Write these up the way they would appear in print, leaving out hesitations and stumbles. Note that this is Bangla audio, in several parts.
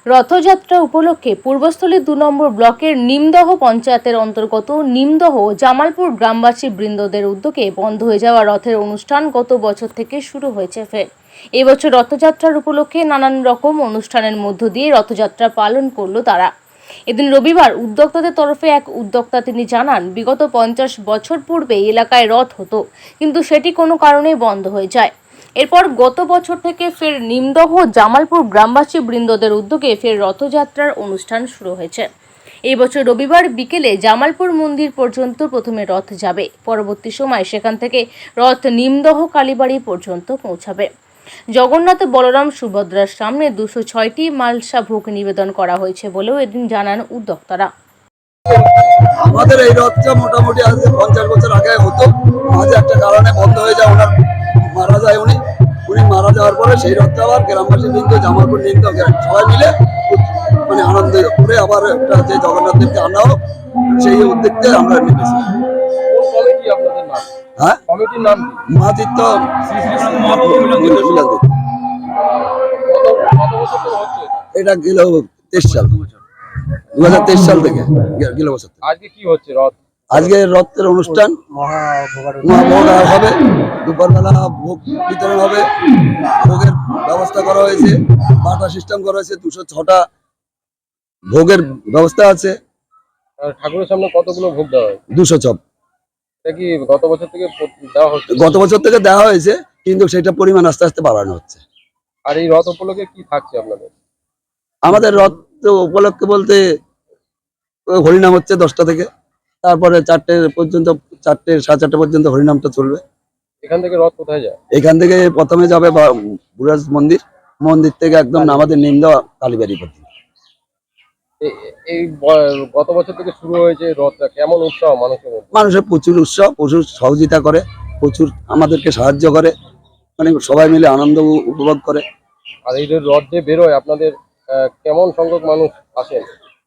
রথযাত্রা উপলক্ষে পূর্বস্থলী ২ নম্বর ব্লকের নিমদহ পঞ্চায়েতের অন্তর্গত নিমদহ জামালপুর গ্রামবাসী বৃন্দদের উদ্যোগে বন্ধ হয়ে যাওয়া রথের অনুষ্ঠান গত বছর থেকে শুরু হয়েছে ফের। এবছর রথযাত্রার উপলক্ষে নানান রকম অনুষ্ঠানের মধ্য দিয়ে রথযাত্রা পালন করলো তারা। এদিন রবিবার উদ্যোক্তাদের তরফে এক উদ্যোক্তা তিনি জানান, বিগত 50 বছর পূর্বে এলাকায় রথ হতো, কিন্তু সেটি কোনো কারণে বন্ধ হয়ে যায়। এরপর গত বছর থেকে ফের নিমদহ জামালপুর গ্রামবাসী বৃন্দদের উদ্যোগে ফের রথযাত্রার অনুষ্ঠান শুরু হয়েছে। এই বছর রবিবার বিকেলে জামালপুর মন্দির পর্যন্ত প্রথমে রথ যাবে, পরবর্তী সময় সেখান থেকে রথ নিমদহ কালীবাড়ি পর্যন্ত পৌঁছাবে। জগন্নাথ, বলরাম, সুভদ্রার সামনে 206টি মালসা ভোগ নিবেদন করা হয়েছে বলেও এদিন জানান উদ্যোক্তারা। আমাদের এই রথটা মোটামুটি আজ 50 বছর আগে হতো, মাঝে একটা কারণে বন্ধ হয়ে যায়, ওনার মারা যায়। উনি মারা যাওয়ার পরে সেই রথটা আবার গ্রামবাসী বৃন্দ, জামালপুর বৃন্দ সবাই মিলে মানে আনন্দ করে আবার একটা যে জগন্নাথ দেবকে আনা হোক, সেই উদ্যোগতে আমরা নেমেছি। হ্যাঁ, মহাতীর্থ এটা গেল 23 সাল, 2023 সাল থেকে গেল বছর। আজকে কি হচ্ছে রথ? আজকে রথের অনুষ্ঠান মহাভোগ হবে, দুপুরবেলা ভোগ বিতরণ হবে, ভোগের ব্যবস্থা করা হয়েছে, বাটা সিস্টেম করা হয়েছে, 206টা ভোগের ব্যবস্থা আছে। ঠাকুরের সামনে কতগুলো ভোগ দেওয়া হয়? 200 চপ। এটা কি গত বছর থেকে দেওয়া হচ্ছে? গত বছর থেকে দেওয়া হয়েছে, কিন্তু সেটা পরিমাণ আস্তে আস্তে বাড়ানো হচ্ছে। আর এই রথ উপলক্ষে কি থাকছে আপনাদের? আমাদের রথ উপলক্ষে বলতে হরিনাম হচ্ছে 10টা থেকে, তারপরে 4টে পর্যন্ত, 4টে সাড়ে 4টে পর্যন্ত হরিনামটা চলবে। এখান থেকে রথ কোথায় যায়? এখান থেকে প্রথমে যাবে বুড়াজ মন্দির, মন্দির থেকে একদম আমাদের নিমদহ কালীবাড়ি পর্যন্ত। এই গত বছর থেকে শুরু হয়েছে রথটা, কেমন উৎসাহ মানুষের মধ্যে? মানুষের প্রচুর উৎসাহ, প্রচুর সহযোগিতা করে, প্রচুর আমাদেরকে সাহায্য করে, মানে সবাই মিলে আনন্দ উপভোগ করে। আর এই যে রথ যে বেরোয় আপনাদের, কেমন সংখ্যক মানুষ আসেন?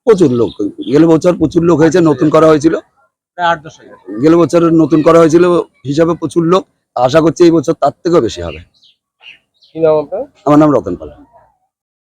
প্রচুর লোক, গেল বছর প্রচুর লোক হয়েছে, নতুন করা হয়েছিল, গেল বছর নতুন করা হয়েছিল হিসাবে প্রচুর লোক। আশা করছি এই বছর তার থেকেও বেশি হবে। কি নাম আপনার? আমার নাম রতন পাল।